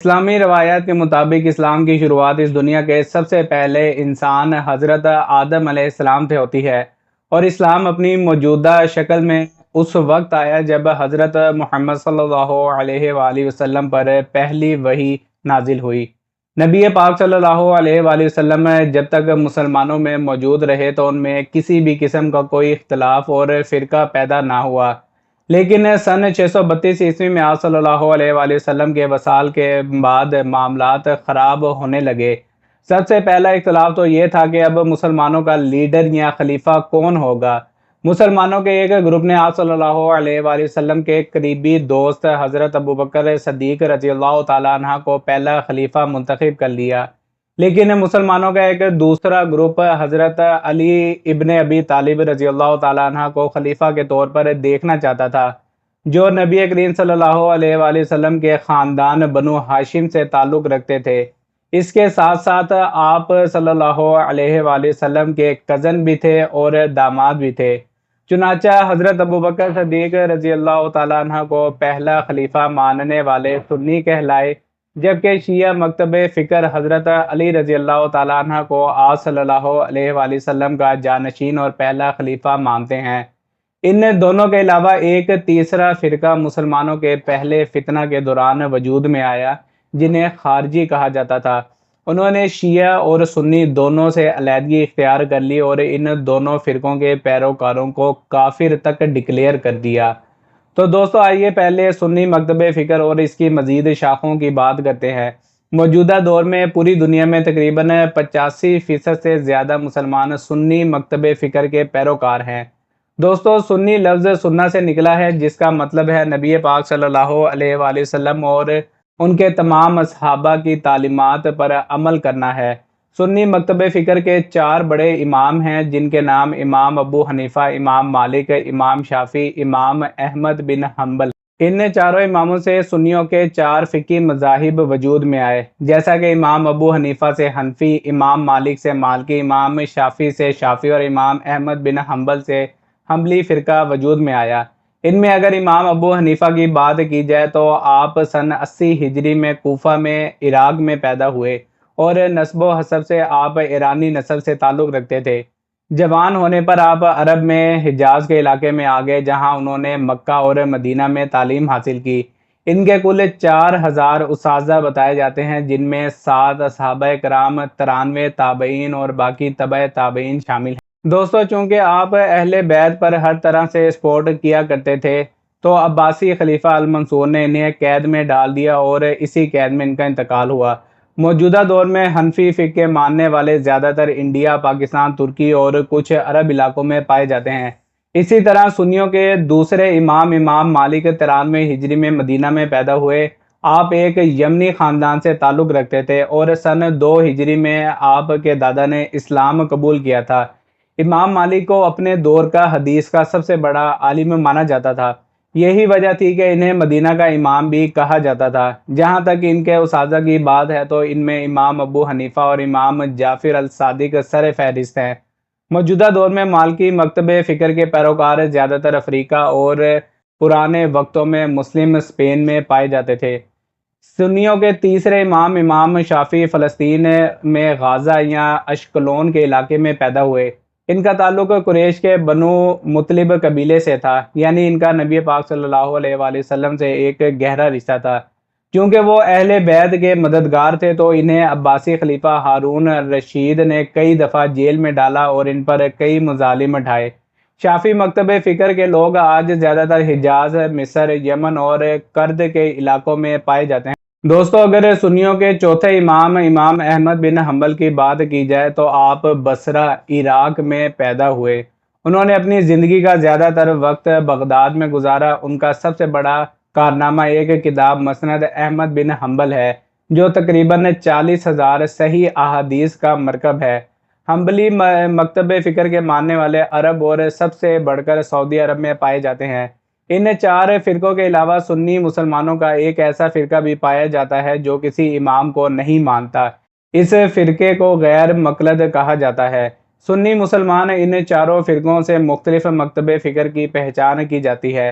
اسلامی روایات کے مطابق اسلام کی شروعات اس دنیا کے سب سے پہلے انسان حضرت آدم علیہ السلام سے ہوتی ہے، اور اسلام اپنی موجودہ شکل میں اس وقت آیا جب حضرت محمد صلی اللہ علیہ وآلہ وسلم پر پہلی وحی نازل ہوئی۔ نبی پاک صلی اللہ علیہ وآلہ وسلم جب تک مسلمانوں میں موجود رہے تو ان میں کسی بھی قسم کا کوئی اختلاف اور فرقہ پیدا نہ ہوا، لیکن سن 632 عیسوی میں آپ صلی اللہ علیہ وآلہ وسلم کے وصال کے بعد معاملات خراب ہونے لگے۔ سب سے پہلا اختلاف تو یہ تھا کہ اب مسلمانوں کا لیڈر یا خلیفہ کون ہوگا۔ مسلمانوں کے ایک گروپ نے آپ صلی اللہ علیہ وآلہ وسلم کے قریبی دوست حضرت ابوبکر صدیق رضی اللہ تعالیٰ عنہ کو پہلا خلیفہ منتخب کر لیا، لیکن مسلمانوں کا ایک دوسرا گروپ حضرت علی ابن ابی طالب رضی اللہ تعالیٰ عنہ کو خلیفہ کے طور پر دیکھنا چاہتا تھا، جو نبی کریم صلی اللہ علیہ وآلہ وسلم کے خاندان بنو ہاشم سے تعلق رکھتے تھے۔ اس کے ساتھ ساتھ آپ صلی اللہ علیہ وآلہ وسلم کے کزن بھی تھے اور داماد بھی تھے۔ چنانچہ حضرت ابوبکر صدیق رضی اللہ تعالیٰ عنہ کو پہلا خلیفہ ماننے والے سنی کہلائے، جبکہ شیعہ مکتب فکر حضرت علی رضی اللہ تعالیٰ عنہ کو آپ صلی اللہ علیہ وآلہ وسلم کا جانشین اور پہلا خلیفہ مانتے ہیں۔ ان دونوں کے علاوہ ایک تیسرا فرقہ مسلمانوں کے پہلے فتنہ کے دوران وجود میں آیا، جنہیں خارجی کہا جاتا تھا۔ انہوں نے شیعہ اور سنی دونوں سے علیحدگی اختیار کر لی اور ان دونوں فرقوں کے پیروکاروں کو کافر تک ڈکلیئر کر دیا۔ تو دوستو آئیے پہلے سنی مکتب فکر اور اس کی مزید شاخوں کی بات کرتے ہیں۔ موجودہ دور میں پوری دنیا میں تقریباً 85% سے زیادہ مسلمان سنی مکتب فکر کے پیروکار ہیں۔ دوستو سنی لفظ سنہ سے نکلا ہے، جس کا مطلب ہے نبی پاک صلی اللہ علیہ وآلہ وسلم اور ان کے تمام صحابہ کی تعلیمات پر عمل کرنا ہے۔ سنی مکتب فکر کے 4 بڑے امام ہیں، جن کے نام امام ابو حنیفہ، امام مالک، امام شافعی، امام احمد بن حنبل۔ ان چاروں اماموں سے سنیوں کے 4 فقہی مذاہب وجود میں آئے، جیسا کہ امام ابو حنیفہ سے حنفی، امام مالک سے مالکی، امام شافعی سے شافعی اور امام احمد بن حنبل سے حنبلی فرقہ وجود میں آیا۔ ان میں اگر امام ابو حنیفہ کی بات کی جائے تو آپ سن 80 ہجری میں کوفہ میں عراق میں پیدا ہوئے، اور نسب و حسب سے آپ ایرانی نسل سے تعلق رکھتے تھے۔ جوان ہونے پر آپ عرب میں حجاز کے علاقے میں آ گئے، جہاں انہوں نے مکہ اور مدینہ میں تعلیم حاصل کی۔ ان کے کل 4000 اساتذہ بتائے جاتے ہیں، جن میں 7 صحابہ کرام، 93 تابعین اور باقی تبع تابعین شامل ہیں۔ دوستو چونکہ آپ اہل بیت پر ہر طرح سے سپورٹ کیا کرتے تھے، تو عباسی خلیفہ المنصور نے انہیں قید میں ڈال دیا اور اسی قید میں ان کا انتقال ہوا۔ موجودہ دور میں حنفی فقہ ماننے والے زیادہ تر انڈیا، پاکستان، ترکی اور کچھ عرب علاقوں میں پائے جاتے ہیں۔ اسی طرح سنیوں کے دوسرے امام مالک 93 ہجری میں مدینہ میں پیدا ہوئے۔ آپ ایک یمنی خاندان سے تعلق رکھتے تھے اور سن 2 ہجری میں آپ کے دادا نے اسلام قبول کیا تھا۔ امام مالک کو اپنے دور کا حدیث کا سب سے بڑا عالم مانا جاتا تھا۔ یہی وجہ تھی کہ انہیں مدینہ کا امام بھی کہا جاتا تھا۔ جہاں تک ان کے اساتذہ کی بات ہے تو ان میں امام ابو حنیفہ اور امام جعفر الصادق سر فہرست ہیں۔ موجودہ دور میں مالکی مکتب فکر کے پیروکار زیادہ تر افریقہ اور پرانے وقتوں میں مسلم اسپین میں پائے جاتے تھے۔ سنیوں کے تیسرے امام شافعی فلسطین میں غازہ یا اشکلون کے علاقے میں پیدا ہوئے۔ ان کا تعلق قریش کے بنو مطلب قبیلے سے تھا، یعنی ان کا نبی پاک صلی اللہ علیہ وآلہ وسلم سے ایک گہرا رشتہ تھا۔ کیونکہ وہ اہل بیت کے مددگار تھے تو انہیں عباسی خلیفہ ہارون الرشید نے کئی دفعہ جیل میں ڈالا اور ان پر کئی مظالم اٹھائے۔ شافعی مکتب فکر کے لوگ آج زیادہ تر حجاز، مصر، یمن اور کرد کے علاقوں میں پائے جاتے ہیں۔ دوستو اگر سنیوں کے چوتھے امام احمد بن حنبل کی بات کی جائے تو آپ بصرہ عراق میں پیدا ہوئے۔ انہوں نے اپنی زندگی کا زیادہ تر وقت بغداد میں گزارا۔ ان کا سب سے بڑا کارنامہ ایک کتاب مسند احمد بن حنبل ہے، جو تقریباً 40,000 صحیح احادیث کا مرکب ہے۔ حنبلی مکتب فکر کے ماننے والے عرب اور سب سے بڑھ کر سعودی عرب میں پائے جاتے ہیں۔ ان 4 فرقوں کے علاوہ سنی مسلمانوں کا ایک ایسا فرقہ بھی پایا جاتا ہے جو کسی امام کو نہیں مانتا۔ اس فرقے کو غیر مقلد کہا جاتا ہے۔ سنی مسلمان ان 4 فرقوں سے مختلف مکتب فکر کی پہچان کی جاتی ہے۔